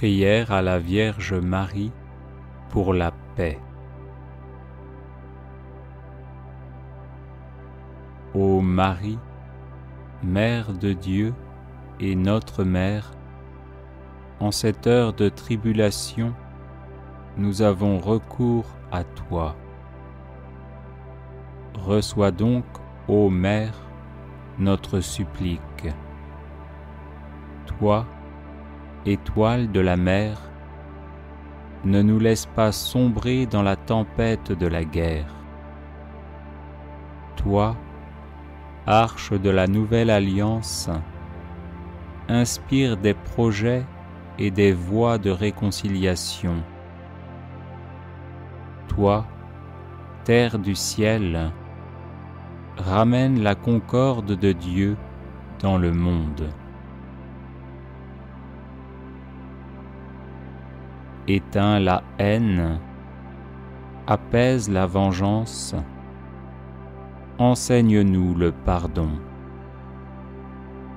Prière à la Vierge Marie pour la paix. Ô Marie, Mère de Dieu et notre Mère, en cette heure de tribulation, nous avons recours à toi. Reçois donc, ô Mère, notre supplique. Toi, étoile de la mer, ne nous laisse pas sombrer dans la tempête de la guerre. Toi, arche de la nouvelle alliance, inspire des projets et des voies de réconciliation. Toi, terre du ciel, ramène la concorde de Dieu dans le monde. Éteins la haine, apaise la vengeance, enseigne-nous le pardon.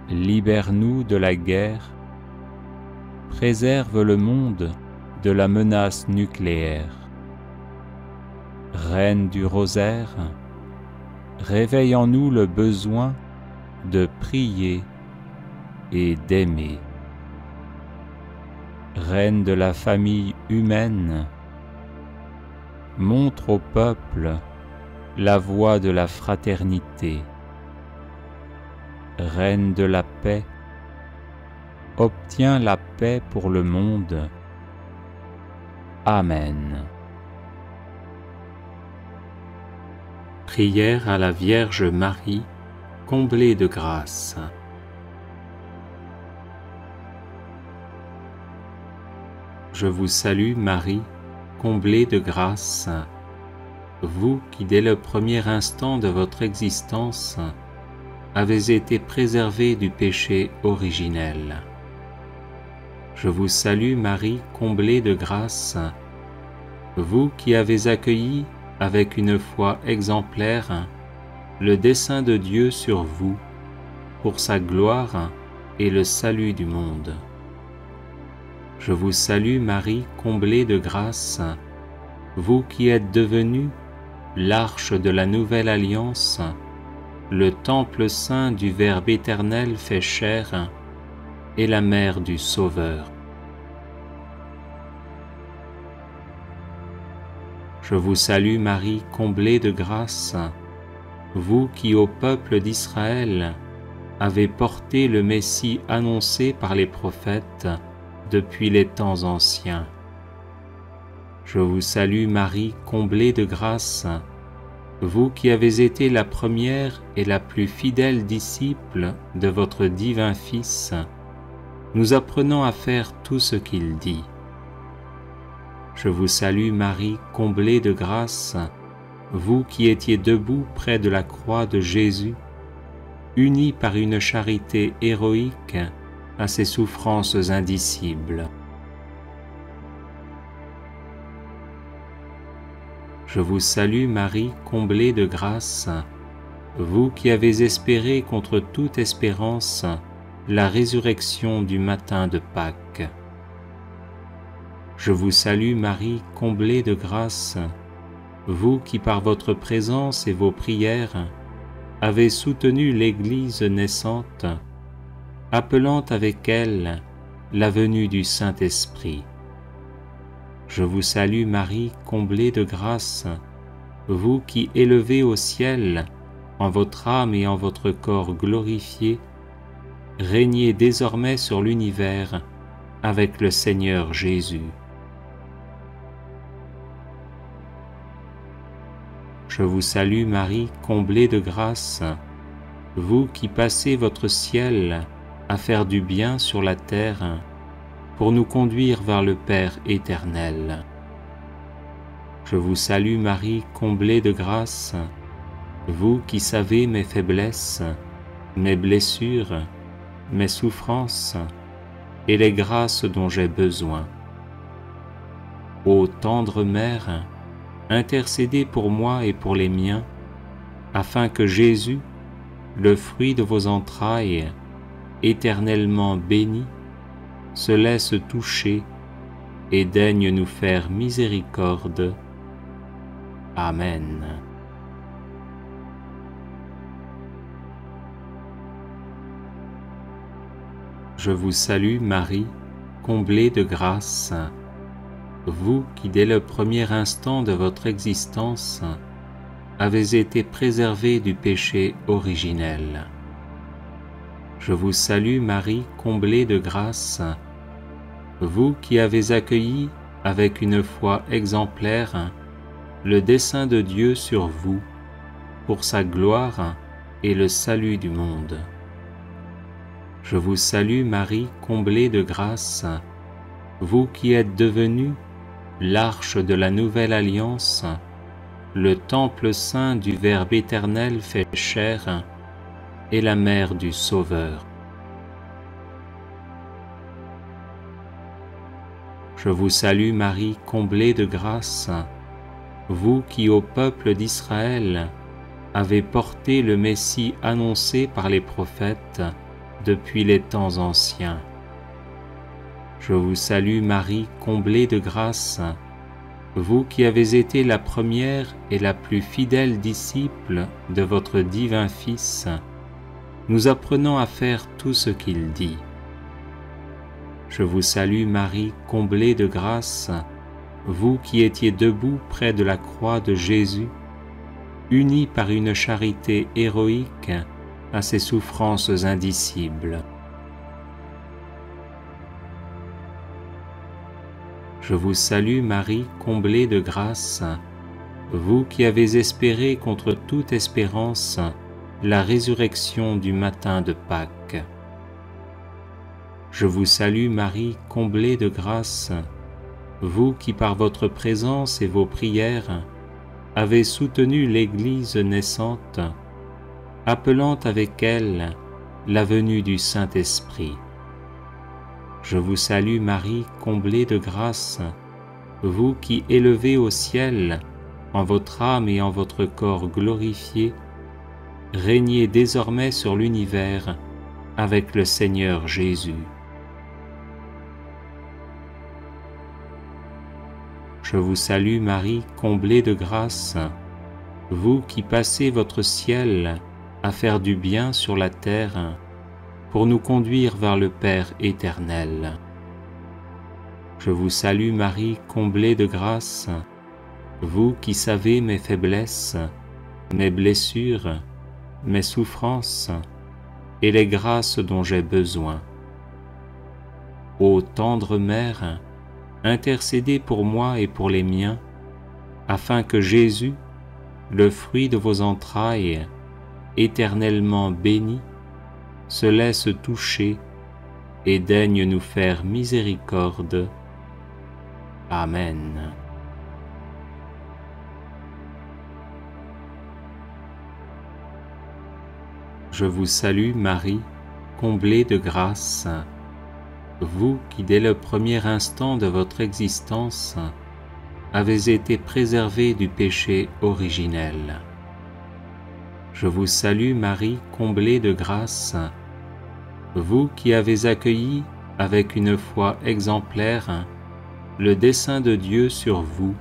Libère-nous de la guerre, préserve le monde de la menace nucléaire. Reine du rosaire, réveille en nous le besoin de prier et d'aimer. Reine de la famille humaine, montre au peuple la voie de la fraternité. Reine de la paix, obtiens la paix pour le monde. Amen. Prière à la Vierge Marie, comblée de grâce. Je vous salue Marie, comblée de grâce, vous qui dès le premier instant de votre existence avez été préservée du péché originel. Je vous salue Marie, comblée de grâce, vous qui avez accueilli avec une foi exemplaire le dessein de Dieu sur vous pour sa gloire et le salut du monde. Je vous salue Marie, comblée de grâce, vous qui êtes devenue l'arche de la nouvelle alliance, le temple saint du Verbe éternel fait chair et la mère du Sauveur. Je vous salue Marie, comblée de grâce, vous qui au peuple d'Israël avez porté le Messie annoncé par les prophètes depuis les temps anciens. Je vous salue Marie, comblée de grâce, vous qui avez été la première et la plus fidèle disciple de votre divin Fils, nous apprenant à faire tout ce qu'il dit. Je vous salue Marie, comblée de grâce, vous qui étiez debout près de la croix de Jésus, unis par une charité héroïque à ses souffrances indicibles. Je vous salue Marie, comblée de grâce, vous qui avez espéré contre toute espérance la résurrection du matin de Pâques. Je vous salue Marie, comblée de grâce, vous qui par votre présence et vos prières avez soutenu l'Église naissante, appelant avec elle la venue du Saint-Esprit. Je vous salue Marie, comblée de grâce, vous qui élevez au ciel, en votre âme et en votre corps glorifiés, régnez désormais sur l'univers avec le Seigneur Jésus. Je vous salue Marie, comblée de grâce, vous qui passez votre ciel à faire du bien sur la terre pour nous conduire vers le Père éternel. Je vous salue Marie, comblée de grâce, vous qui savez mes faiblesses, mes blessures, mes souffrances et les grâces dont j'ai besoin. Ô tendre Mère, intercédez pour moi et pour les miens, afin que Jésus, le fruit de vos entrailles, éternellement béni, se laisse toucher et daigne nous faire miséricorde. Amen. Je vous salue Marie, comblée de grâce, vous qui dès le premier instant de votre existence avez été préservée du péché originel. Je vous salue Marie, comblée de grâce, vous qui avez accueilli avec une foi exemplaire le dessein de Dieu sur vous, pour sa gloire et le salut du monde. Je vous salue Marie, comblée de grâce, vous qui êtes devenue l'arche de la nouvelle alliance, le temple saint du Verbe éternel fait chair et la mère du Sauveur. Je vous salue Marie, comblée de grâce, vous qui au peuple d'Israël avez porté le Messie annoncé par les prophètes depuis les temps anciens. Je vous salue Marie, comblée de grâce, vous qui avez été la première et la plus fidèle disciple de votre divin Fils, nous apprenant à faire tout ce qu'il dit. Je vous salue Marie, comblée de grâce, vous qui étiez debout près de la croix de Jésus, unis par une charité héroïque à ses souffrances indicibles. Je vous salue Marie, comblée de grâce, vous qui avez espéré contre toute espérance la résurrection du matin de Pâques. Je vous salue Marie, comblée de grâce, vous qui par votre présence et vos prières avez soutenu l'Église naissante, appelant avec elle la venue du Saint-Esprit. Je vous salue Marie, comblée de grâce, vous qui élevez au ciel, en votre âme et en votre corps glorifiés, régnez désormais sur l'univers avec le Seigneur Jésus. Je vous salue Marie, comblée de grâce, vous qui passez votre ciel à faire du bien sur la terre, pour nous conduire vers le Père éternel. Je vous salue Marie, comblée de grâce, vous qui savez mes faiblesses, mes blessures, mes souffrances et les grâces dont j'ai besoin. Ô tendre Mère, intercédez pour moi et pour les miens, afin que Jésus, le fruit de vos entrailles, éternellement béni, se laisse toucher et daigne nous faire miséricorde. Amen. Je vous salue Marie, comblée de grâce, vous qui dès le premier instant de votre existence avez été préservée du péché originel. Je vous salue Marie, comblée de grâce, vous qui avez accueilli avec une foi exemplaire le dessein de Dieu sur vous,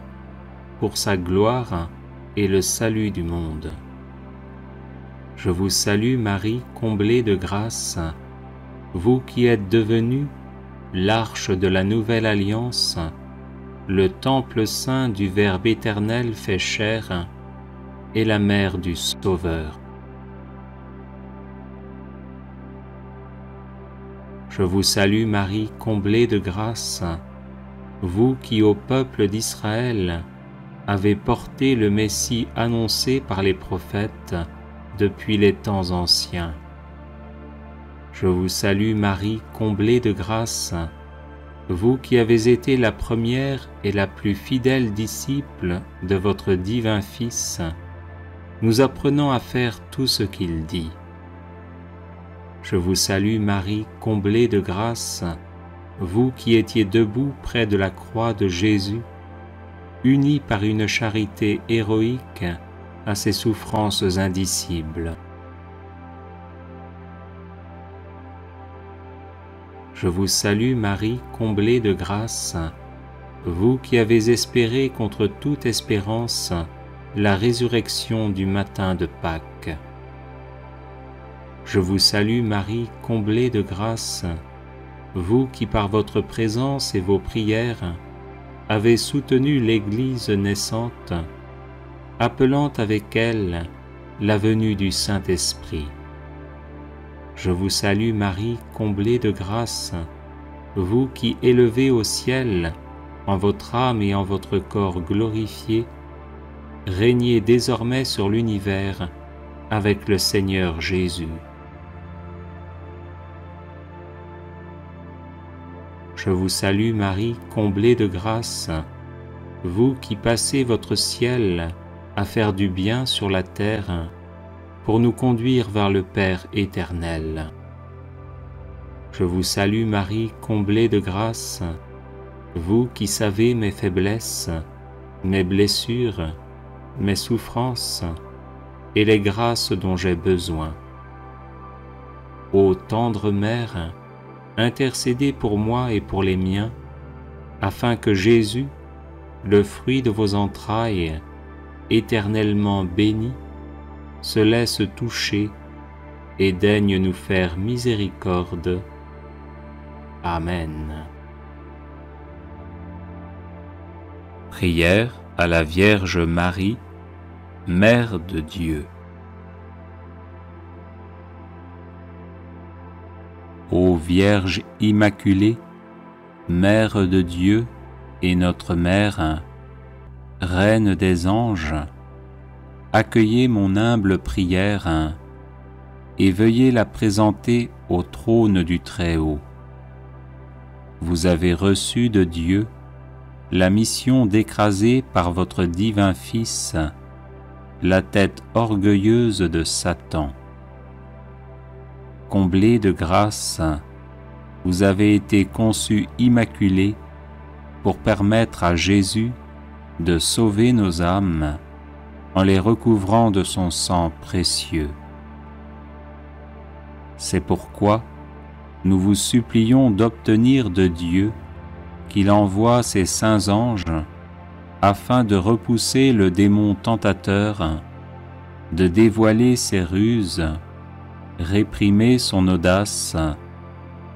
pour sa gloire et le salut du monde. Je vous salue Marie, comblée de grâce, vous qui êtes devenue l'arche de la nouvelle alliance, le temple saint du Verbe éternel fait chair et la mère du Sauveur. Je vous salue Marie, comblée de grâce, vous qui au peuple d'Israël avez porté le Messie annoncé par les prophètes depuis les temps anciens. Je vous salue Marie, comblée de grâce, vous qui avez été la première et la plus fidèle disciple de votre divin Fils, nous apprenant à faire tout ce qu'il dit. Je vous salue Marie, comblée de grâce, vous qui étiez debout près de la croix de Jésus, unis par une charité héroïque à ses souffrances indicibles. Je vous salue Marie, comblée de grâce, vous qui avez espéré contre toute espérance la résurrection du matin de Pâques. Je vous salue Marie, comblée de grâce, vous qui par votre présence et vos prières avez soutenu l'Église naissante, appelant avec elle la venue du Saint-Esprit. Je vous salue Marie, comblée de grâce, vous qui élevez au ciel, en votre âme et en votre corps glorifiés, régnez désormais sur l'univers avec le Seigneur Jésus. Je vous salue Marie, comblée de grâce, vous qui passez votre ciel à faire du bien sur la terre pour nous conduire vers le Père éternel. Je vous salue Marie, comblée de grâce, vous qui savez mes faiblesses, mes blessures, mes souffrances et les grâces dont j'ai besoin. Ô tendre Mère, intercédez pour moi et pour les miens, afin que Jésus, le fruit de vos entrailles, éternellement béni, se laisse toucher et daigne nous faire miséricorde. Amen. Prière à la Vierge Marie, Mère de Dieu. Ô Vierge Immaculée, Mère de Dieu et notre Mère, Reine des anges, accueillez mon humble prière et veuillez la présenter au trône du Très-Haut. Vous avez reçu de Dieu la mission d'écraser par votre divin Fils la tête orgueilleuse de Satan. Comblée de grâce, vous avez été conçue immaculée pour permettre à Jésus de sauver nos âmes en les recouvrant de son sang précieux. C'est pourquoi nous vous supplions d'obtenir de Dieu qu'il envoie ses saints anges afin de repousser le démon tentateur, de dévoiler ses ruses, réprimer son audace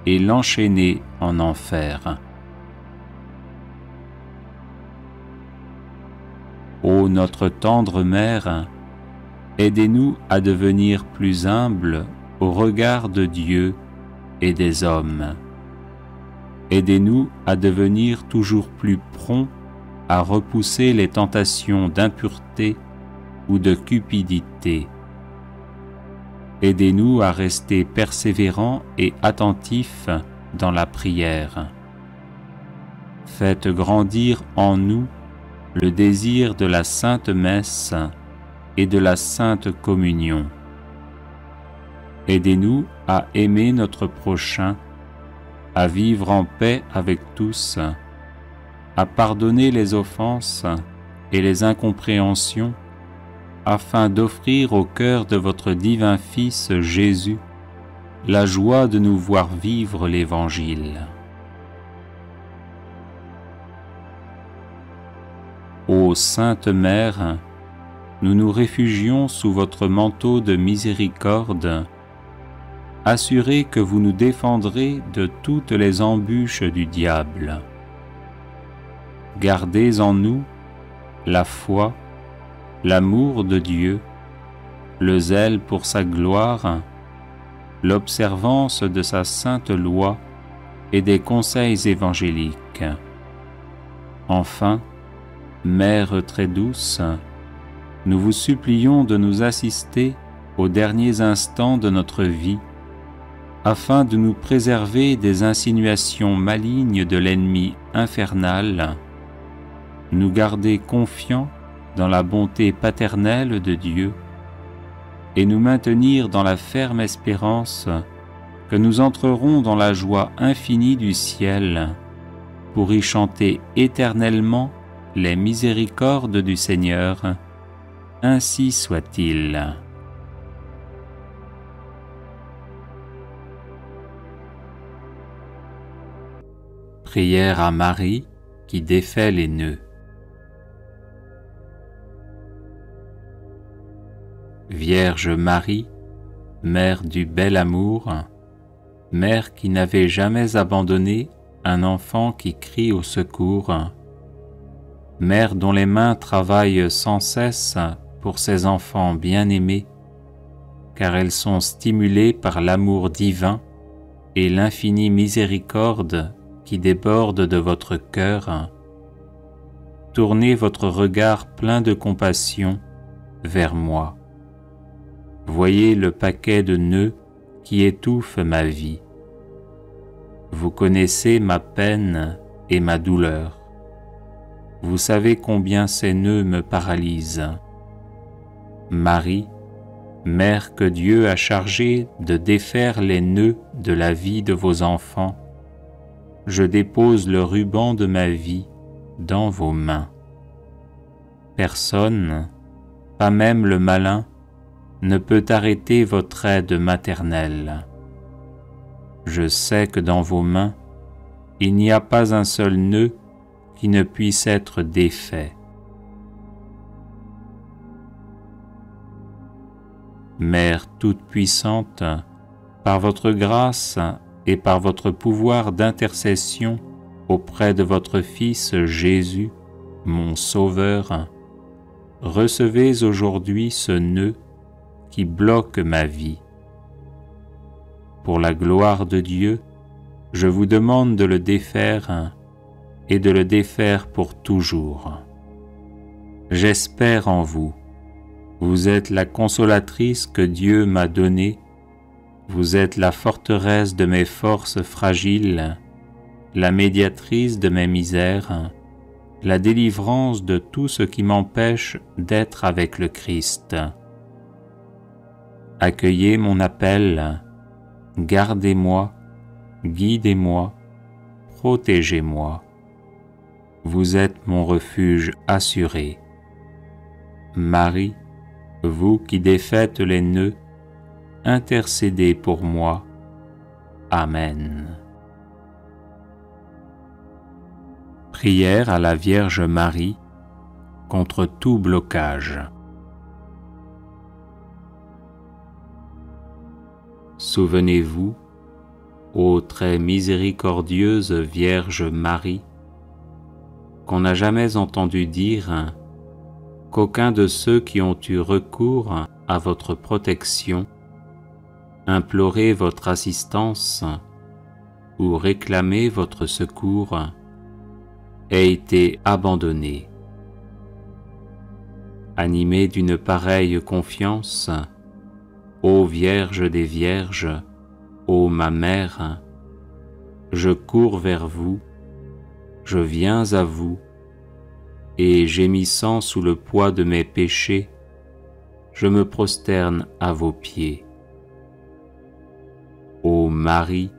et l'enchaîner en enfer. Ô notre tendre Mère, aidez-nous à devenir plus humbles au regard de Dieu et des hommes. Aidez-nous à devenir toujours plus prompts à repousser les tentations d'impureté ou de cupidité. Aidez-nous à rester persévérants et attentifs dans la prière. Faites grandir en nous le désir de la Sainte Messe et de la Sainte Communion. Aidez-nous à aimer notre prochain, à vivre en paix avec tous, à pardonner les offenses et les incompréhensions, afin d'offrir au cœur de votre divin Fils Jésus la joie de nous voir vivre l'Évangile. Ô Sainte Mère, nous nous réfugions sous votre manteau de miséricorde, assurés que vous nous défendrez de toutes les embûches du diable. Gardez en nous la foi, l'amour de Dieu, le zèle pour sa gloire, l'observance de sa sainte loi et des conseils évangéliques. Enfin, Mère très douce, nous vous supplions de nous assister aux derniers instants de notre vie, afin de nous préserver des insinuations malignes de l'ennemi infernal, nous garder confiants dans la bonté paternelle de Dieu et nous maintenir dans la ferme espérance que nous entrerons dans la joie infinie du ciel pour y chanter éternellement les miséricordes du Seigneur. Ainsi soit-il. Prière à Marie qui défait les nœuds. Vierge Marie, Mère du bel amour, Mère qui n'avait jamais abandonné un enfant qui crie au secours, Mère dont les mains travaillent sans cesse pour ses enfants bien-aimés, car elles sont stimulées par l'amour divin et l'infinie miséricorde qui déborde de votre cœur. Tournez votre regard plein de compassion vers moi. Voyez le paquet de nœuds qui étouffe ma vie. Vous connaissez ma peine et ma douleur. Vous savez combien ces nœuds me paralysent. Marie, Mère que Dieu a chargée de défaire les nœuds de la vie de vos enfants, je dépose le ruban de ma vie dans vos mains. Personne, pas même le malin, ne peut arrêter votre aide maternelle. Je sais que dans vos mains, il n'y a pas un seul nœud qui ne puisse être défait. Mère toute-puissante, par votre grâce et par votre pouvoir d'intercession auprès de votre Fils Jésus, mon Sauveur, recevez aujourd'hui ce nœud qui bloque ma vie. Pour la gloire de Dieu, je vous demande de le défaire et de le défaire pour toujours. J'espère en vous. Vous êtes la consolatrice que Dieu m'a donnée. Vous êtes la forteresse de mes forces fragiles, la médiatrice de mes misères, la délivrance de tout ce qui m'empêche d'être avec le Christ. Accueillez mon appel, gardez-moi, guidez-moi, protégez-moi. Vous êtes mon refuge assuré. Marie, vous qui défaites les nœuds, intercédez pour moi. Amen. Prière à la Vierge Marie contre tout blocage. Souvenez-vous, ô très miséricordieuse Vierge Marie, qu'on n'a jamais entendu dire qu'aucun de ceux qui ont eu recours à votre protection, imploré votre assistance ou réclamé votre secours, ait été abandonné. Animé d'une pareille confiance, ô Vierge des Vierges, ô ma Mère, je cours vers vous, je viens à vous, et gémissant sous le poids de mes péchés, je me prosterne à vos pieds. Ô Marie,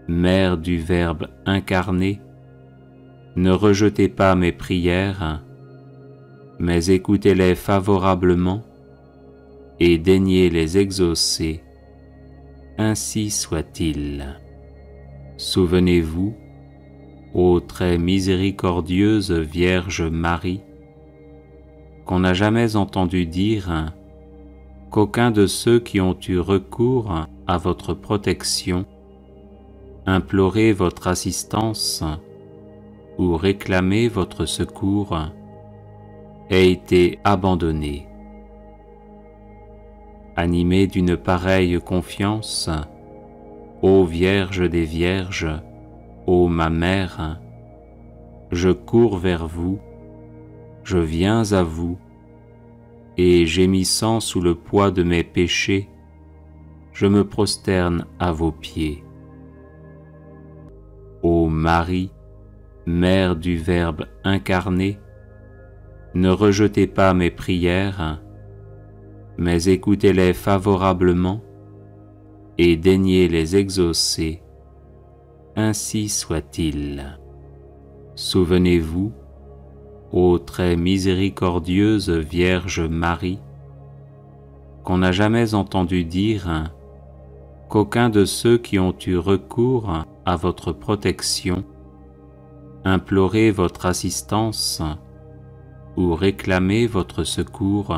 Mère du Verbe incarné, ne rejetez pas mes prières, mais écoutez-les favorablement et daignez les exaucer, ainsi soit-il. Souvenez-vous, ô très miséricordieuse Vierge Marie, qu'on n'a jamais entendu dire qu'aucun de ceux qui ont eu recours à votre protection, imploré votre assistance ou réclamé votre secours, ait été abandonné. Animé d'une pareille confiance, ô Vierge des Vierges, ô ma Mère, je cours vers vous, je viens à vous, et gémissant sous le poids de mes péchés, je me prosterne à vos pieds. Ô Marie, Mère du Verbe incarné, ne rejetez pas mes prières, mais écoutez-les favorablement et daignez les exaucer, ainsi soit-il. Souvenez-vous, ô très miséricordieuse Vierge Marie, qu'on n'a jamais entendu dire qu'aucun de ceux qui ont eu recours à votre protection, implorer votre assistance ou réclamer votre secours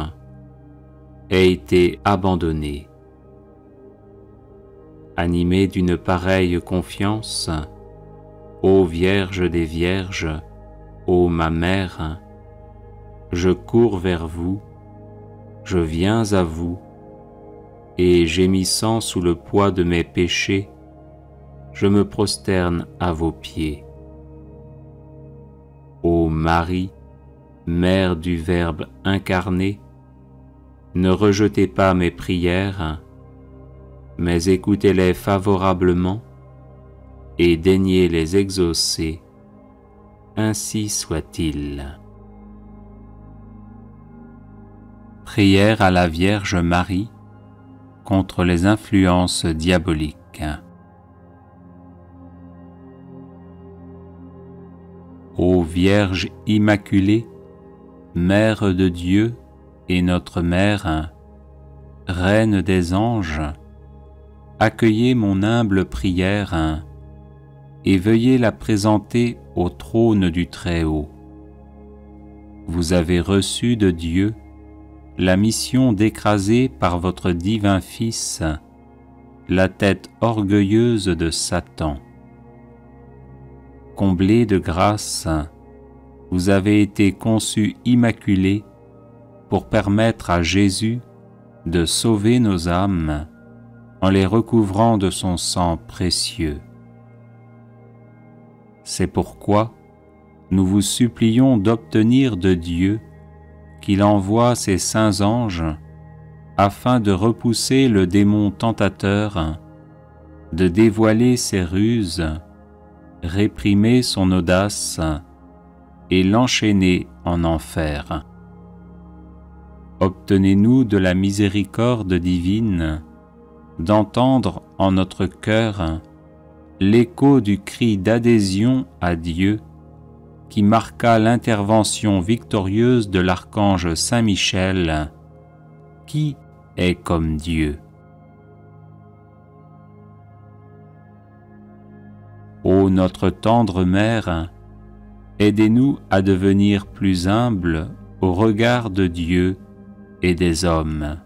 ait été abandonnée. Animé d'une pareille confiance, ô Vierge des Vierges, ô ma Mère, je cours vers vous, je viens à vous, et gémissant sous le poids de mes péchés, je me prosterne à vos pieds. Ô Marie, Mère du Verbe incarné, ne rejetez pas mes prières, mais écoutez-les favorablement et daignez les exaucer, ainsi soit-il. Prière à la Vierge Marie contre les influences diaboliques. Ô Vierge Immaculée, Mère de Dieu et notre Mère, Reine des anges, accueillez mon humble prière et veuillez la présenter au trône du Très-Haut. Vous avez reçu de Dieu la mission d'écraser par votre divin Fils la tête orgueilleuse de Satan. Comblée de grâce, vous avez été conçue immaculée pour permettre à Jésus de sauver nos âmes en les recouvrant de son sang précieux. C'est pourquoi nous vous supplions d'obtenir de Dieu qu'il envoie ses saints anges afin de repousser le démon tentateur, de dévoiler ses ruses, réprimer son audace et l'enchaîner en enfer. Obtenez-nous de la miséricorde divine d'entendre en notre cœur l'écho du cri d'adhésion à Dieu qui marqua l'intervention victorieuse de l'archange Saint Michel, qui est comme Dieu. Ô notre tendre Mère, aidez-nous à devenir plus humbles au regard de Dieu et des hommes.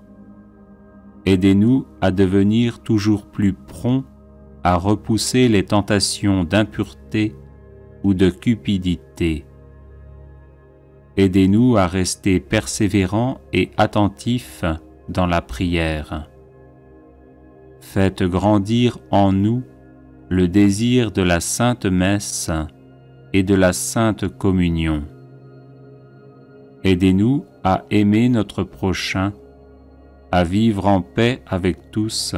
Aidez-nous à devenir toujours plus prompts à repousser les tentations d'impureté ou de cupidité. Aidez-nous à rester persévérants et attentifs dans la prière. Faites grandir en nous le désir de la Sainte Messe et de la Sainte Communion. Aidez-nous à aimer notre prochain, à vivre en paix avec tous,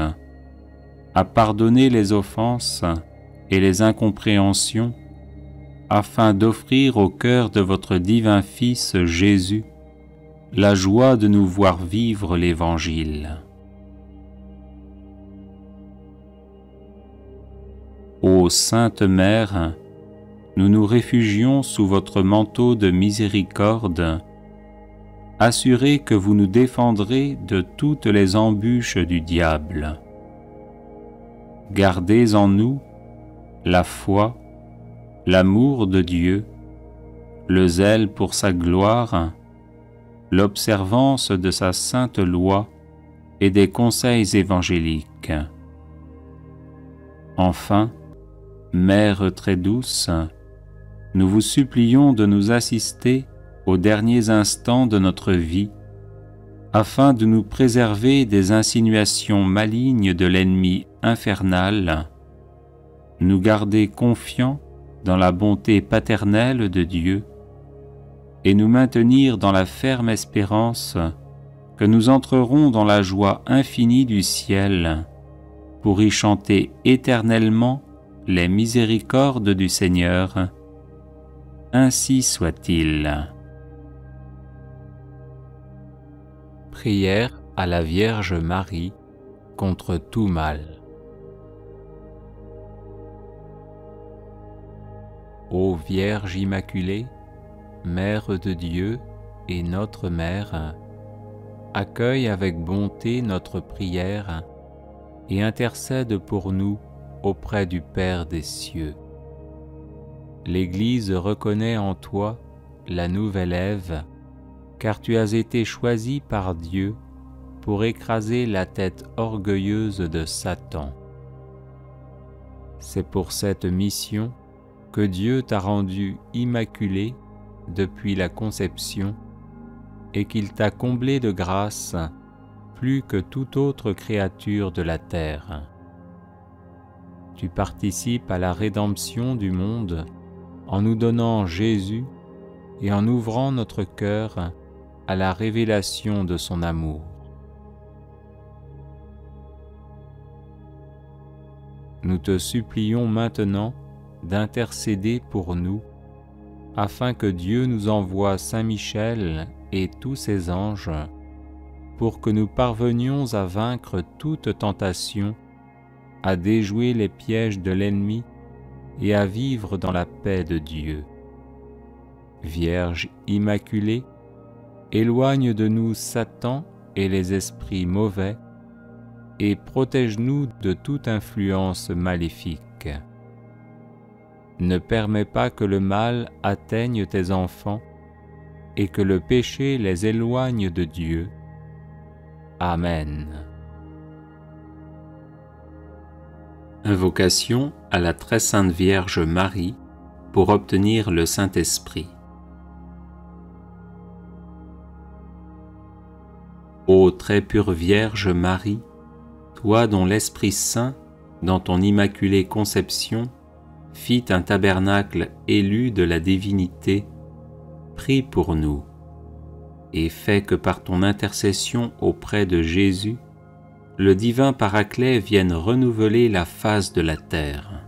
à pardonner les offenses et les incompréhensions, afin d'offrir au cœur de votre divin Fils Jésus la joie de nous voir vivre l'Évangile. Ô Sainte Mère, nous nous réfugions sous votre manteau de miséricorde, assurés que vous nous défendrez de toutes les embûches du diable. Gardez en nous la foi, l'amour de Dieu, le zèle pour sa gloire, l'observance de sa sainte loi et des conseils évangéliques. Enfin, Mère très douce, nous vous supplions de nous assister aux derniers instants de notre vie, afin de nous préserver des insinuations malignes de l'ennemi infernal, nous garder confiants dans la bonté paternelle de Dieu et nous maintenir dans la ferme espérance que nous entrerons dans la joie infinie du ciel pour y chanter éternellement les miséricordes du Seigneur. Ainsi soit-il. Prière à la Vierge Marie contre tout mal. Ô Vierge Immaculée, Mère de Dieu et notre Mère, accueille avec bonté notre prière et intercède pour nous auprès du Père des cieux. l'Église reconnaît en toi la nouvelle Ève, car tu as été choisi par Dieu pour écraser la tête orgueilleuse de Satan. C'est pour cette mission que Dieu t'a rendu immaculé depuis la conception et qu'il t'a comblé de grâce plus que toute autre créature de la terre. Tu participes à la rédemption du monde en nous donnant Jésus et en ouvrant notre cœur à la révélation de son amour. Nous te supplions maintenant d'intercéder pour nous, afin que Dieu nous envoie Saint Michel et tous ses anges, pour que nous parvenions à vaincre toute tentation, à déjouer les pièges de l'ennemi et à vivre dans la paix de Dieu. Vierge immaculée, éloigne de nous Satan et les esprits mauvais, et protège-nous de toute influence maléfique. Ne permets pas que le mal atteigne tes enfants et que le péché les éloigne de Dieu. Amen. Invocation à la très sainte Vierge Marie pour obtenir le Saint-Esprit. Ô très pure Vierge Marie, toi dont l'Esprit Saint, dans ton immaculée conception, fit un tabernacle élu de la divinité, prie pour nous, et fais que par ton intercession auprès de Jésus, le divin Paraclet vienne renouveler la face de la terre.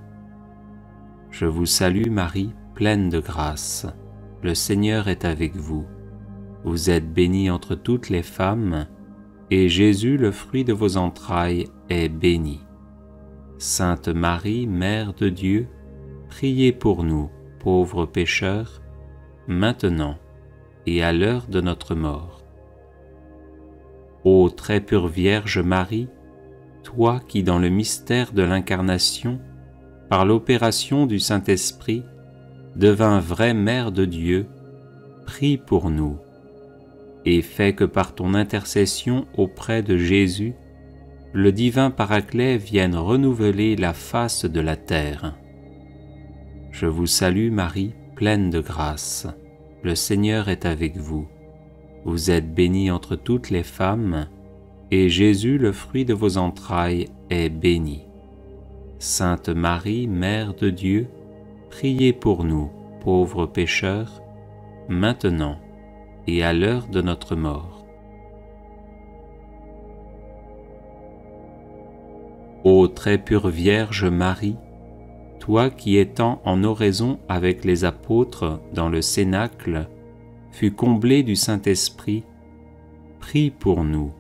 Je vous salue Marie, pleine de grâce. Le Seigneur est avec vous. Vous êtes bénie entre toutes les femmes, et Jésus, le fruit de vos entrailles, est béni. Sainte Marie, Mère de Dieu, priez pour nous, pauvres pécheurs, maintenant et à l'heure de notre mort. Ô très pure Vierge Marie, toi qui dans le mystère de l'Incarnation, par l'opération du Saint-Esprit, devins vraie Mère de Dieu, prie pour nous, et fais que par ton intercession auprès de Jésus, le divin Paraclet vienne renouveler la face de la terre. Je vous salue Marie, pleine de grâce. Le Seigneur est avec vous. Vous êtes bénie entre toutes les femmes, et Jésus, le fruit de vos entrailles, est béni. Sainte Marie, Mère de Dieu, priez pour nous, pauvres pécheurs, maintenant et à l'heure de notre mort. Ô très pure Vierge Marie, toi qui étant en oraison avec les apôtres dans le Cénacle, fus comblée du Saint-Esprit, prie pour nous,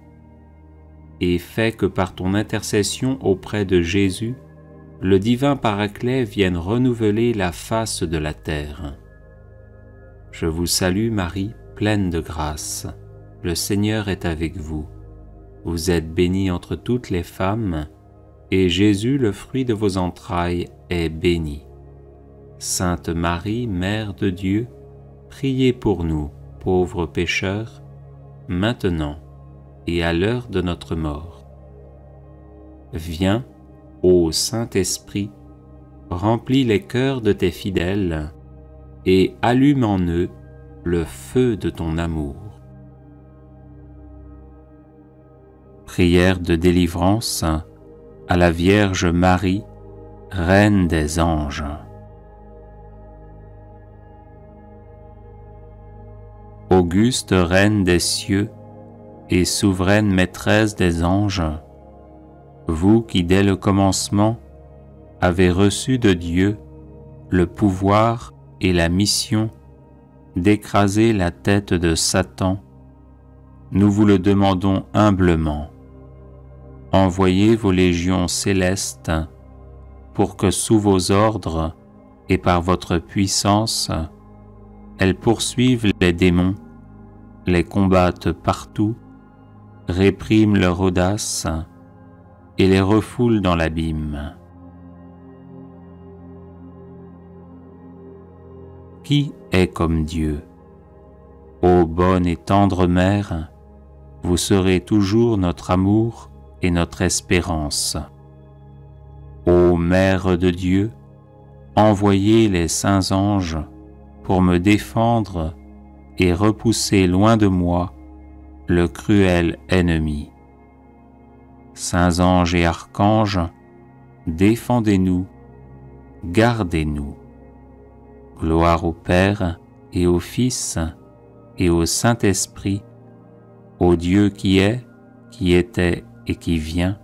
et fais que par ton intercession auprès de Jésus, le divin Paraclet vienne renouveler la face de la terre. Je vous salue Marie, pleine de grâce. Le Seigneur est avec vous. Vous êtes bénie entre toutes les femmes, et Jésus, le fruit de vos entrailles, est béni. Sainte Marie, Mère de Dieu, priez pour nous, pauvres pécheurs, maintenant et à l'heure de notre mort. Viens, ô Saint-Esprit, remplis les cœurs de tes fidèles et allume en eux le feu de ton amour. Prière de délivrance à la Vierge Marie, Reine des anges. Auguste Reine des cieux et souveraine Maîtresse des anges, vous qui dès le commencement avez reçu de Dieu le pouvoir et la mission d'écraser la tête de Satan, nous vous le demandons humblement. Envoyez vos légions célestes pour que sous vos ordres et par votre puissance, elles poursuivent les démons, les combattent partout, répriment leur audace et les refoulent dans l'abîme. qui est comme Dieu? Ô bonne et tendre Mère, vous serez toujours notre amour et notre espérance. Ô Mère de Dieu, envoyez les saints anges pour me défendre et repousser loin de moi le cruel ennemi. Saints anges et archanges, défendez-nous, gardez-nous. Gloire au Père et au Fils et au Saint-Esprit, au Dieu qui est, qui était et qui vient,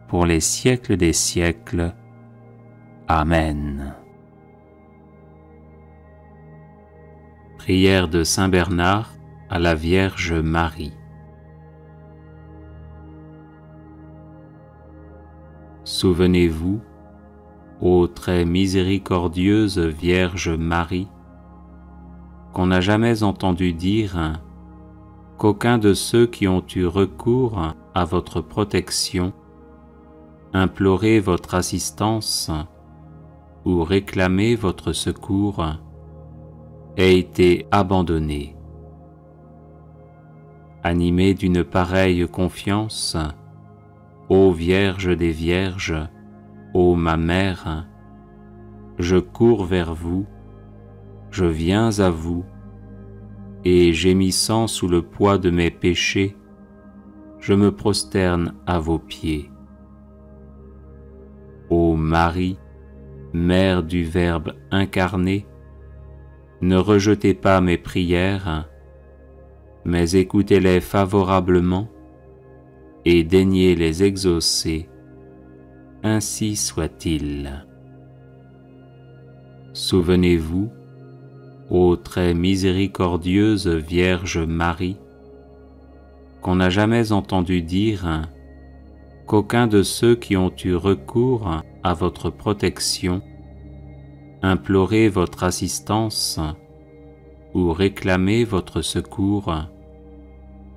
pour les siècles des siècles. Amen. Prière de Saint Bernard à la Vierge Marie. Souvenez-vous, ô très miséricordieuse Vierge Marie, qu'on n'a jamais entendu dire qu'aucun de ceux qui ont eu recours à votre protection, imploré votre assistance ou réclamé votre secours, ait été abandonné. Animé d'une pareille confiance, ô Vierge des Vierges, ô ma Mère, je cours vers vous, je viens à vous, et gémissant sous le poids de mes péchés, je me prosterne à vos pieds. Ô Marie, Mère du Verbe incarné, ne rejetez pas mes prières, mais écoutez-les favorablement et daignez les exaucer, ainsi soit-il. Souvenez-vous, ô très miséricordieuse Vierge Marie, qu'on n'a jamais entendu dire qu'aucun de ceux qui ont eu recours à votre protection, imploré votre assistance ou réclamé votre secours,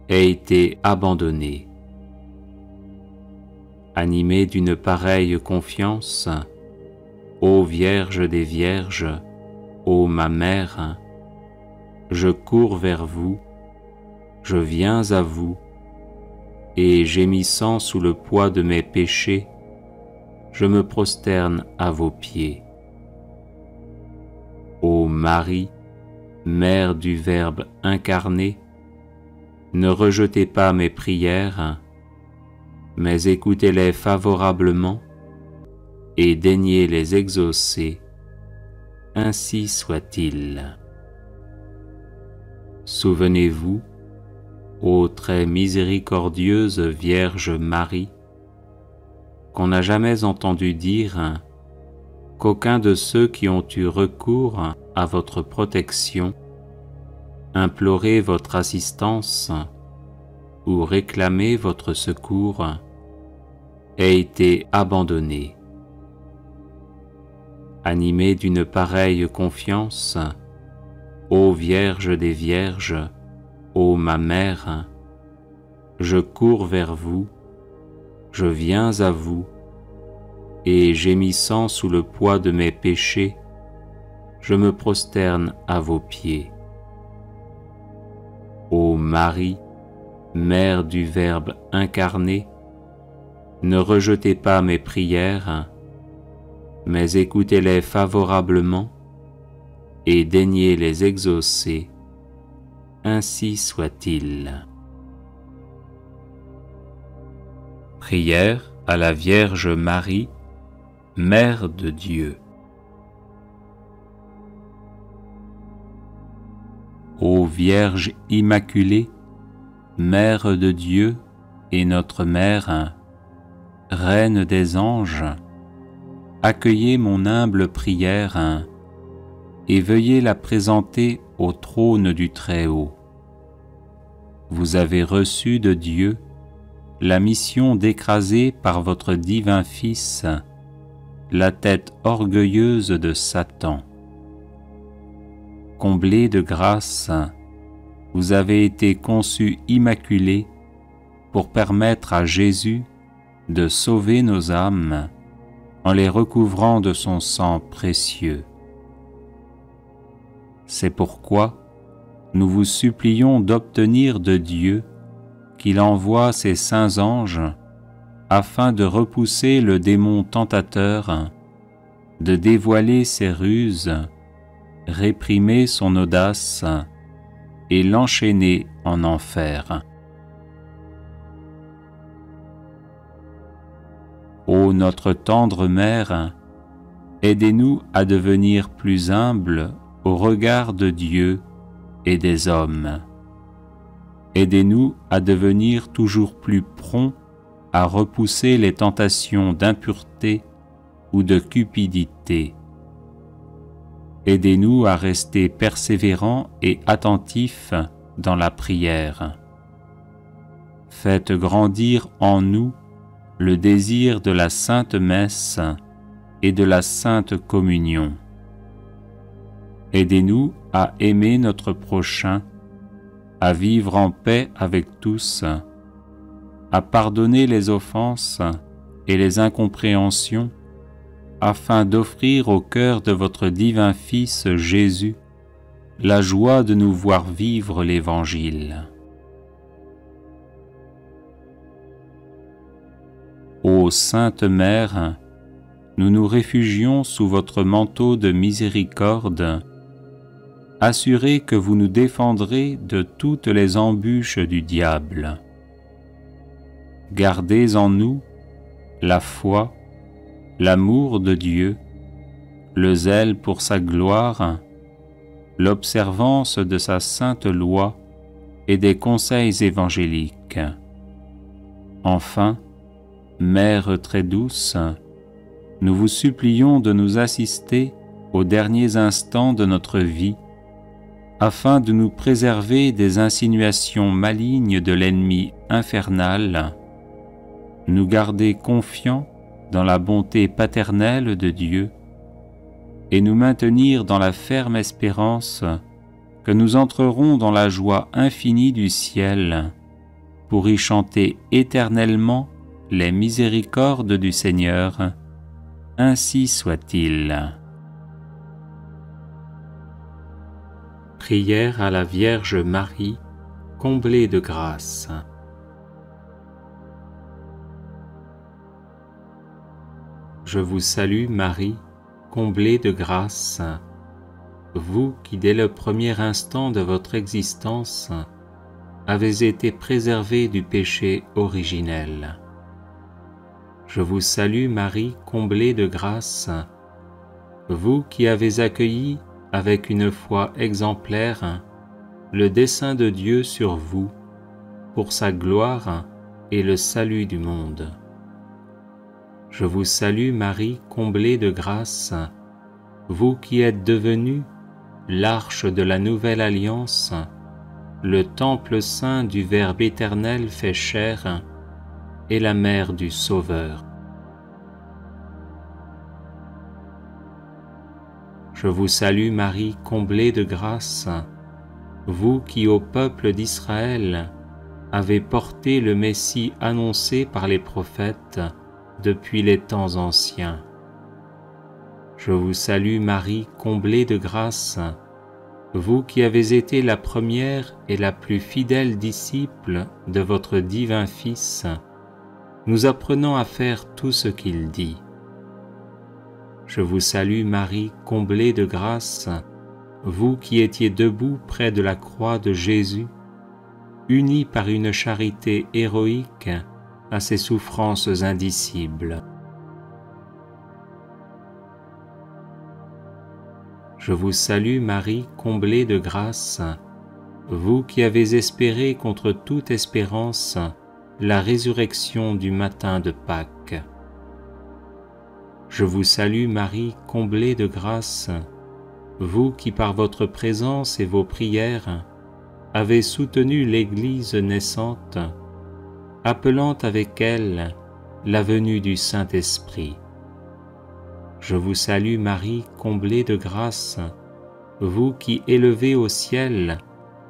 ait été abandonné. Animé d'une pareille confiance, ô Vierge des Vierges, ô ma Mère, je cours vers vous, je viens à vous, et gémissant sous le poids de mes péchés, je me prosterne à vos pieds. Ô Marie, Mère du Verbe incarné, ne rejetez pas mes prières, mais écoutez-les favorablement et daignez les exaucer, ainsi soit-il. Souvenez-vous, ô très miséricordieuse Vierge Marie, qu'on n'a jamais entendu dire qu'aucun de ceux qui ont eu recours à votre protection, imploré votre assistance ou réclamé votre secours, ait été abandonné. Animé d'une pareille confiance, ô Vierge des Vierges, ô ma Mère, je cours vers vous, je viens à vous, et gémissant sous le poids de mes péchés, je me prosterne à vos pieds. Ô Marie, Mère du Verbe incarné, ne rejetez pas mes prières, mais écoutez-les favorablement et daignez les exaucer, ainsi soit-il. Prière à la Vierge Marie, Mère de Dieu. Ô Vierge Immaculée, Mère de Dieu et notre Mère, Reine des anges, accueillez mon humble prière et veuillez la présenter au trône du Très-Haut. Vous avez reçu de Dieu la mission d'écraser par votre divin Fils la tête orgueilleuse de Satan. Comblée de grâce, vous avez été conçue immaculée pour permettre à Jésus de sauver nos âmes en les recouvrant de son sang précieux. C'est pourquoi nous vous supplions d'obtenir de Dieu qu'il envoie ses saints anges afin de repousser le démon tentateur, de dévoiler ses ruses, réprimer son audace et l'enchaîner en enfer. Ô notre tendre Mère, aidez-nous à devenir plus humbles au regard de Dieu et des hommes. Aidez-nous à devenir toujours plus prompts à repousser les tentations d'impureté ou de cupidité. Aidez-nous à rester persévérants et attentifs dans la prière. Faites grandir en nous le désir de la Sainte Messe et de la Sainte Communion. Aidez-nous à aimer notre prochain, à vivre en paix avec tous, à pardonner les offenses et les incompréhensions, afin d'offrir au cœur de votre divin Fils Jésus la joie de nous voir vivre l'Évangile. Ô Sainte Mère, nous nous réfugions sous votre manteau de miséricorde, assurés que vous nous défendrez de toutes les embûches du diable. Gardez en nous la foi, l'amour de Dieu, le zèle pour sa gloire, l'observance de sa sainte loi et des conseils évangéliques. Enfin, Mère très douce, nous vous supplions de nous assister aux derniers instants de notre vie, afin de nous préserver des insinuations malignes de l'ennemi infernal, nous garder confiants dans la bonté paternelle de Dieu et nous maintenir dans la ferme espérance que nous entrerons dans la joie infinie du ciel pour y chanter éternellement les miséricordes du Seigneur. Ainsi soit-il. Prière à la Vierge Marie, comblée de grâce. Je vous salue Marie, comblée de grâce, vous qui dès le premier instant de votre existence avez été préservée du péché originel. Je vous salue Marie, comblée de grâce, vous qui avez accueilli avec une foi exemplaire le dessein de Dieu sur vous, pour sa gloire et le salut du monde. Je vous salue Marie, comblée de grâce, vous qui êtes devenue l'arche de la nouvelle alliance, le temple saint du Verbe éternel fait chair et la mère du Sauveur. Je vous salue Marie, comblée de grâce, vous qui au peuple d'Israël avez porté le Messie annoncé par les prophètes depuis les temps anciens. Je vous salue Marie, comblée de grâce, vous qui avez été la première et la plus fidèle disciple de votre divin Fils, nous apprenant à faire tout ce qu'il dit. Je vous salue Marie, comblée de grâce, vous qui étiez debout près de la croix de Jésus, unie par une charité héroïque à ses souffrances indicibles. Je vous salue Marie, comblée de grâce, vous qui avez espéré contre toute espérance la résurrection du matin de Pâques. Je vous salue Marie, comblée de grâce, vous qui par votre présence et vos prières avez soutenu l'Église naissante, appelant avec elle la venue du Saint-Esprit. Je vous salue Marie, comblée de grâce, vous qui élevez au ciel,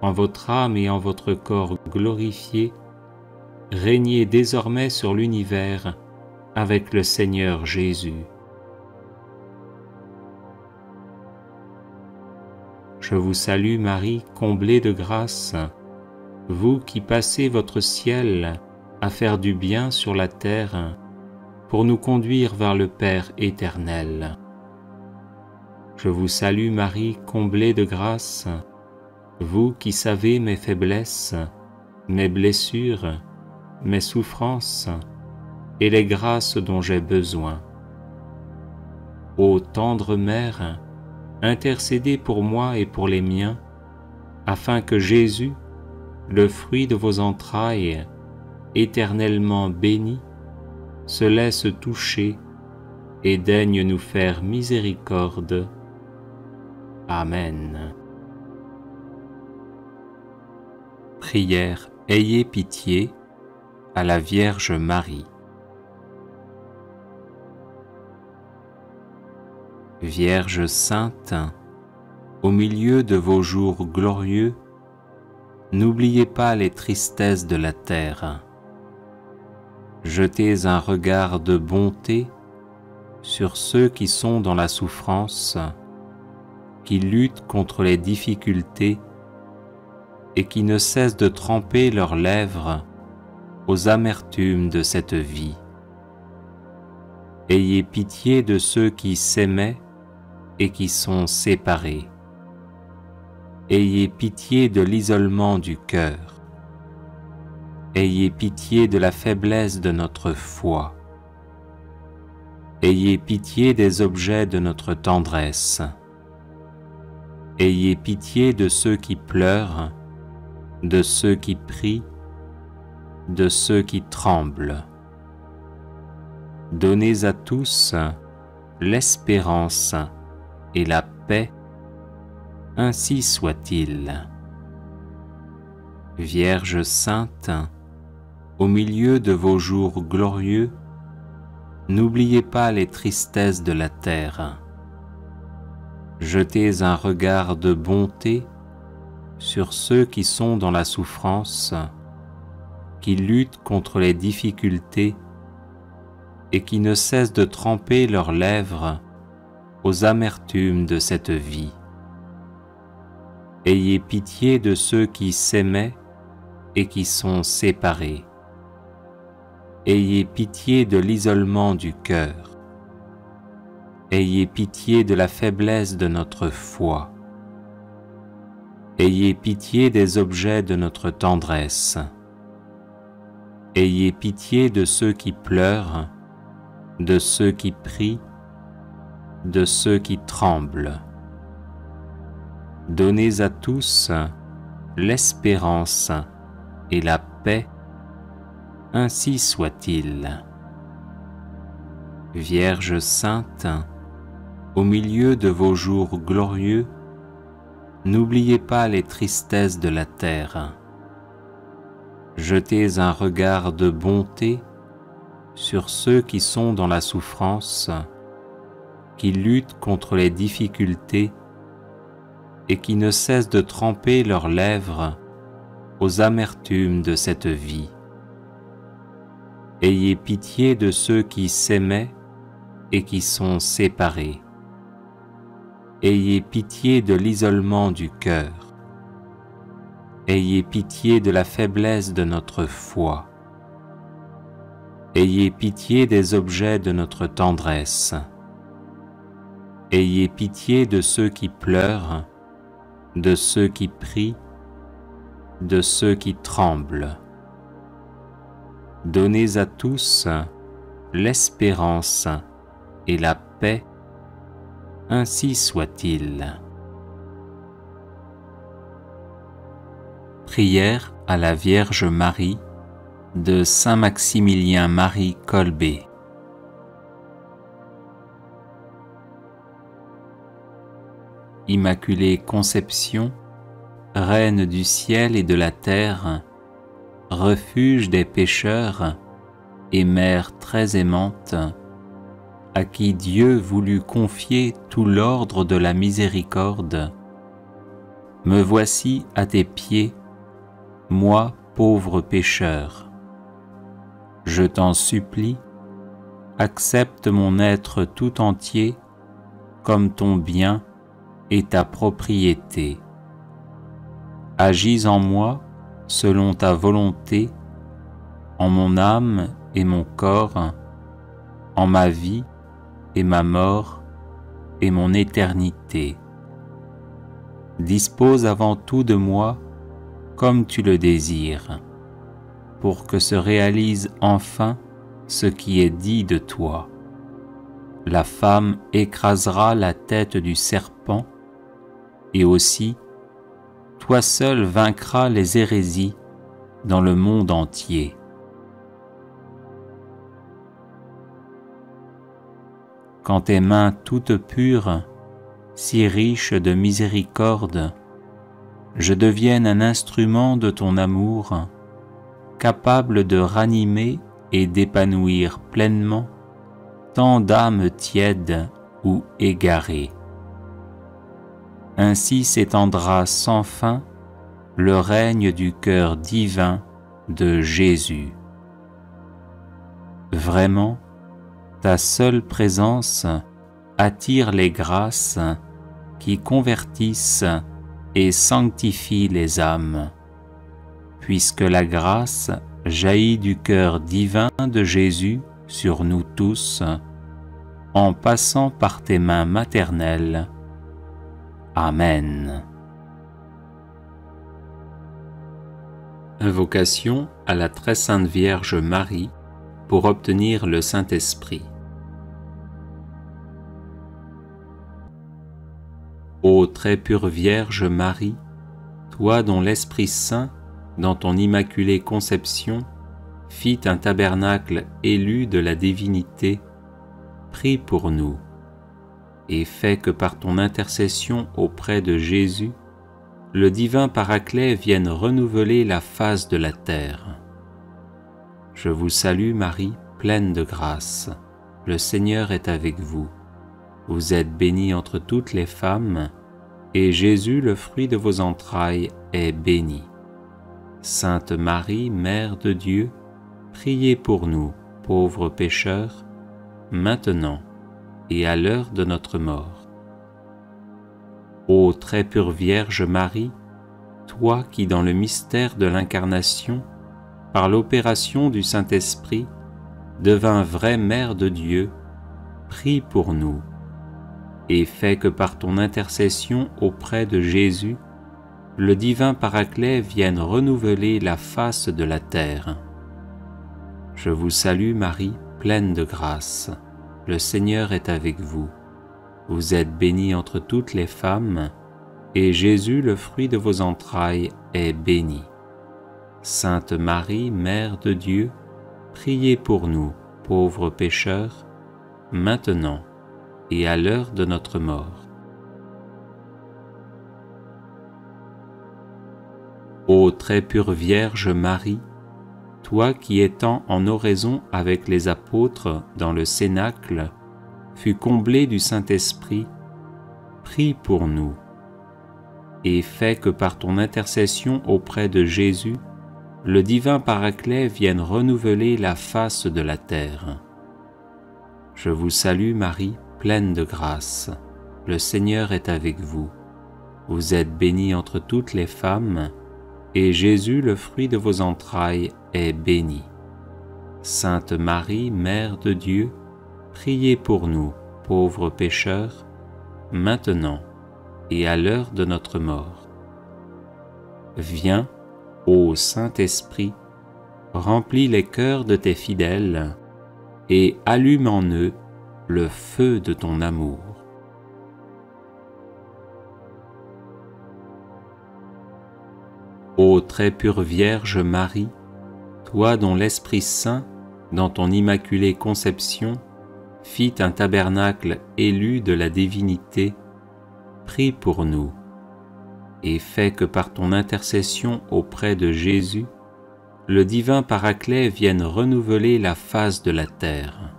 en votre âme et en votre corps glorifiés, régnez désormais sur l'univers avec le Seigneur Jésus. Je Je vous salue Marie, comblée de grâce, vous qui passez votre ciel à faire du bien sur la terre pour nous conduire vers le Père éternel. Je vous salue Marie, comblée de grâce, vous qui savez mes faiblesses, mes blessures, mes souffrances et les grâces dont j'ai besoin. Ô tendre Mère, intercédez pour moi et pour les miens, afin que Jésus, le fruit de vos entrailles, éternellement béni, se laisse toucher et daigne nous faire miséricorde. Amen. Prière, ayez pitié à la Vierge Marie. Vierge sainte, au milieu de vos jours glorieux, n'oubliez pas les tristesses de la terre. Jetez un regard de bonté sur ceux qui sont dans la souffrance, qui luttent contre les difficultés et qui ne cessent de tremper leurs lèvres aux amertumes de cette vie. Ayez pitié de ceux qui s'aimaient et qui sont séparés. Ayez pitié de l'isolement du cœur. Ayez pitié de la faiblesse de notre foi. Ayez pitié des objets de notre tendresse. Ayez pitié de ceux qui pleurent, de ceux qui prient, de ceux qui tremblent. Donnez à tous l'espérance et la paix, ainsi soit-il. Vierge sainte, au milieu de vos jours glorieux, n'oubliez pas les tristesses de la terre. Jetez un regard de bonté sur ceux qui sont dans la souffrance, qui luttent contre les difficultés et qui ne cessent de tremper leurs lèvres aux amertumes de cette vie. Ayez pitié de ceux qui s'aimaient et qui sont séparés. Ayez pitié de l'isolement du cœur. Ayez pitié de la faiblesse de notre foi. Ayez pitié des objets de notre tendresse. Ayez pitié de ceux qui pleurent, de ceux qui prient, de ceux qui tremblent. Donnez à tous l'espérance et la paix, ainsi soit-il. Vierge sainte, au milieu de vos jours glorieux, n'oubliez pas les tristesses de la terre. Jetez un regard de bonté sur ceux qui sont dans la souffrance, qui luttent contre les difficultés et qui ne cessent de tremper leurs lèvres aux amertumes de cette vie. Ayez pitié de ceux qui s'aimaient et qui sont séparés. Ayez pitié de l'isolement du cœur. Ayez pitié de la faiblesse de notre foi. Ayez pitié des objets de notre tendresse. Ayez pitié de ceux qui pleurent, de ceux qui prient, de ceux qui tremblent. Donnez à tous l'espérance et la paix, ainsi soit-il. Prière à la Vierge Marie de Saint Maximilien Marie Kolbe. Immaculée Conception, Reine du ciel et de la terre, refuge des pécheurs et Mère très aimante, à qui Dieu voulut confier tout l'ordre de la miséricorde, me voici à tes pieds, moi pauvre pécheur. Je t'en supplie, accepte mon être tout entier comme ton bien et ta propriété. Agis en moi selon ta volonté, en mon âme et mon corps, en ma vie et ma mort et mon éternité. Dispose avant tout de moi comme tu le désires, pour que se réalise enfin ce qui est dit de toi. La femme écrasera la tête du serpent, et aussi, toi seul vaincras les hérésies dans le monde entier. Quand tes mains toutes pures, si riches de miséricorde, je devienne un instrument de ton amour, capable de ranimer et d'épanouir pleinement tant d'âmes tièdes ou égarées. Ainsi s'étendra sans fin le règne du cœur divin de Jésus. Vraiment, ta seule présence attire les grâces qui convertissent et sanctifient les âmes, puisque la grâce jaillit du cœur divin de Jésus sur nous tous, en passant par tes mains maternelles. Amen. Invocation à la très sainte Vierge Marie pour obtenir le Saint-Esprit. Ô très pure Vierge Marie, toi dont l'Esprit Saint, dans ton immaculée conception, fit un tabernacle élu de la divinité, prie pour nous, et fais que par ton intercession auprès de Jésus, le divin Paraclet vienne renouveler la face de la terre. Je vous salue Marie, pleine de grâce. Le Seigneur est avec vous. Vous êtes bénie entre toutes les femmes, et Jésus, le fruit de vos entrailles, est béni. Sainte Marie, Mère de Dieu, priez pour nous, pauvres pécheurs, maintenant et à l'heure de notre mort. Ô très pure Vierge Marie, toi qui dans le mystère de l'Incarnation, par l'opération du Saint-Esprit, devins vraie Mère de Dieu, prie pour nous, et fais que par ton intercession auprès de Jésus, le divin Paraclet vienne renouveler la face de la terre. Je vous salue Marie, pleine de grâce. Le Seigneur est avec vous. Vous êtes bénie entre toutes les femmes, et Jésus, le fruit de vos entrailles, est béni. Sainte Marie, Mère de Dieu, priez pour nous, pauvres pécheurs, maintenant et à l'heure de notre mort. Ô très pure Vierge Marie, toi qui étant en oraison avec les apôtres dans le Cénacle, fus comblée du Saint-Esprit, prie pour nous, et fais que par ton intercession auprès de Jésus, le divin Paraclet vienne renouveler la face de la terre. Je vous salue Marie, pleine de grâce. Le Seigneur est avec vous. Vous êtes bénie entre toutes les femmes, et Jésus, le fruit de vos entrailles, est béni. Sainte Marie, Mère de Dieu, priez pour nous, pauvres pécheurs, maintenant et à l'heure de notre mort. Viens, ô Saint-Esprit, remplis les cœurs de tes fidèles et allume en eux le feu de ton amour. Ô très pure Vierge Marie, toi dont l'Esprit Saint, dans ton immaculée conception, fit un tabernacle élu de la divinité, prie pour nous, et fais que par ton intercession auprès de Jésus, le divin Paraclet vienne renouveler la face de la terre.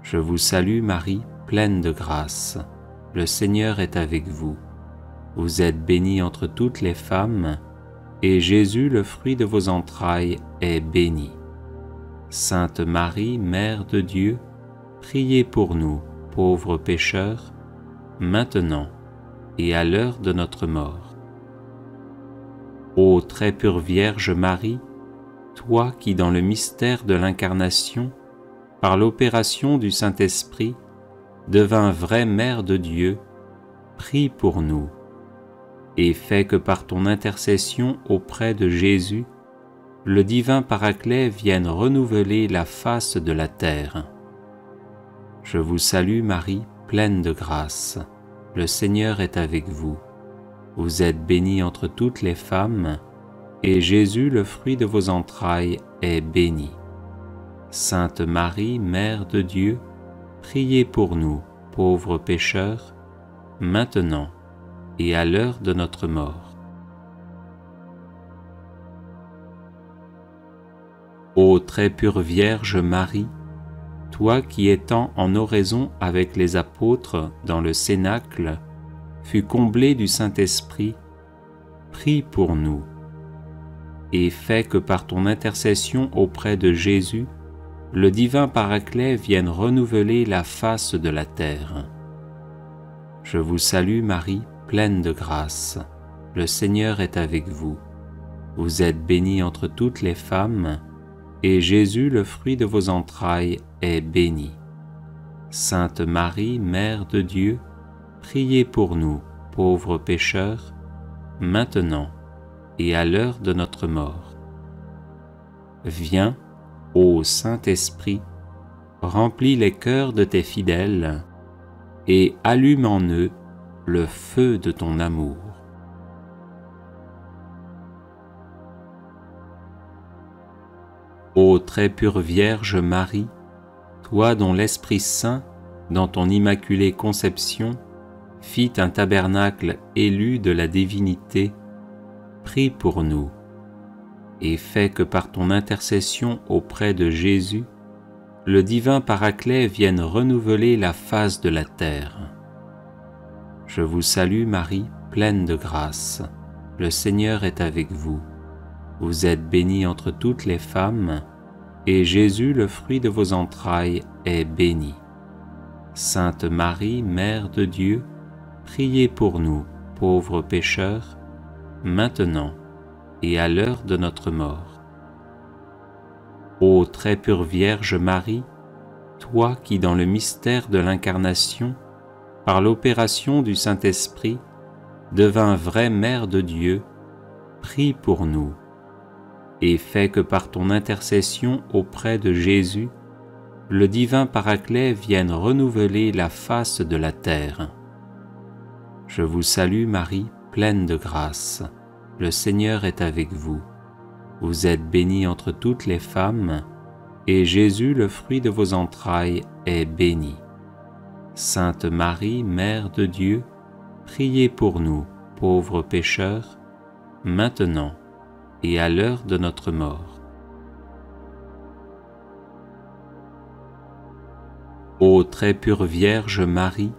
Je vous salue Marie, pleine de grâce. Le Seigneur est avec vous. Vous êtes bénie entre toutes les femmes, et Jésus, le fruit de vos entrailles, est béni. Sainte Marie, Mère de Dieu, priez pour nous, pauvres pécheurs, maintenant et à l'heure de notre mort. Ô très pure Vierge Marie, toi qui dans le mystère de l'Incarnation, par l'opération du Saint-Esprit, devins vraie Mère de Dieu, prie pour nous, et fais que par ton intercession auprès de Jésus, le divin Paraclet vienne renouveler la face de la terre. Je vous salue Marie, pleine de grâce. Le Seigneur est avec vous. Vous êtes bénie entre toutes les femmes, et Jésus, le fruit de vos entrailles, est béni. Sainte Marie, Mère de Dieu, priez pour nous, pauvres pécheurs, maintenant et à l'heure de notre mort. Ô très pure Vierge Marie, toi qui étant en oraison avec les apôtres dans le Cénacle, fus comblée du Saint-Esprit, prie pour nous, et fais que par ton intercession auprès de Jésus, le divin Paraclet vienne renouveler la face de la terre. Je vous salue Marie, pleine de grâce. Le Seigneur est avec vous. Vous êtes bénie entre toutes les femmes, et Jésus, le fruit de vos entrailles, est béni. Sainte Marie, Mère de Dieu, priez pour nous, pauvres pécheurs, maintenant et à l'heure de notre mort. Viens, ô Saint-Esprit, remplis les cœurs de tes fidèles et allume en eux le feu de ton amour. Ô très pure Vierge Marie, toi dont l'Esprit Saint, dans ton immaculée conception, fit un tabernacle élu de la divinité, prie pour nous, et fais que par ton intercession auprès de Jésus, le divin Paraclet vienne renouveler la face de la terre. Je vous salue Marie, pleine de grâce. Le Seigneur est avec vous. Vous êtes bénie entre toutes les femmes, et Jésus, le fruit de vos entrailles, est béni. Sainte Marie, Mère de Dieu, priez pour nous, pauvres pécheurs, maintenant et à l'heure de notre mort. Ô très pure Vierge Marie, toi qui dans le mystère de l'Incarnation, par l'opération du Saint-Esprit, devins vraie Mère de Dieu, prie pour nous, et fais que par ton intercession auprès de Jésus, le divin Paraclet vienne renouveler la face de la terre. Je vous salue Marie, pleine de grâce. Le Seigneur est avec vous. Vous êtes bénie entre toutes les femmes, et Jésus, le fruit de vos entrailles, est béni. Sainte Marie, Mère de Dieu, priez pour nous, pauvres pécheurs, maintenant et à l'heure de notre mort. Ô très pure Vierge Marie,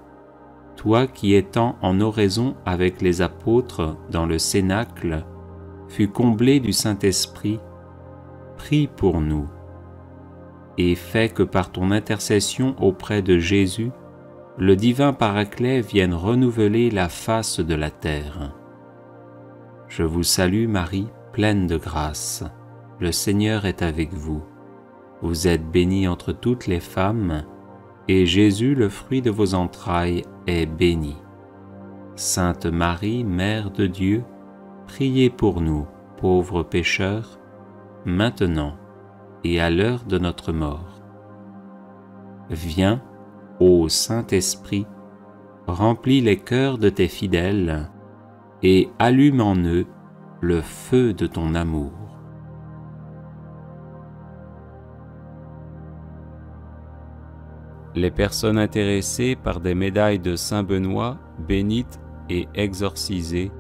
toi qui étant en oraison avec les apôtres dans le Cénacle, fus comblée du Saint-Esprit, prie pour nous, et fais que par ton intercession auprès de Jésus, le divin Paraclet vienne renouveler la face de la terre. Je vous salue Marie, pleine de grâce. Le Seigneur est avec vous. Vous êtes bénie entre toutes les femmes, et Jésus, le fruit de vos entrailles, est béni. Sainte Marie, Mère de Dieu, priez pour nous, pauvres pécheurs, maintenant et à l'heure de notre mort. Viens, ô Saint-Esprit, remplis les cœurs de tes fidèles, et allume en eux le feu de ton amour. Les personnes intéressées par des médailles de Saint Benoît bénites et exorcisées,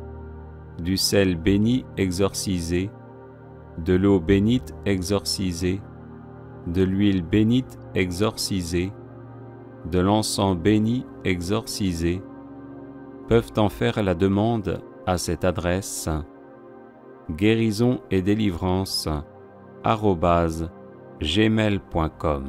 du sel béni exorcisé, de l'eau bénite exorcisée, de l'huile bénite exorcisée, de l'encens béni exorcisé, peuvent en faire la demande à cette adresse guérison et délivrance @gmail.com.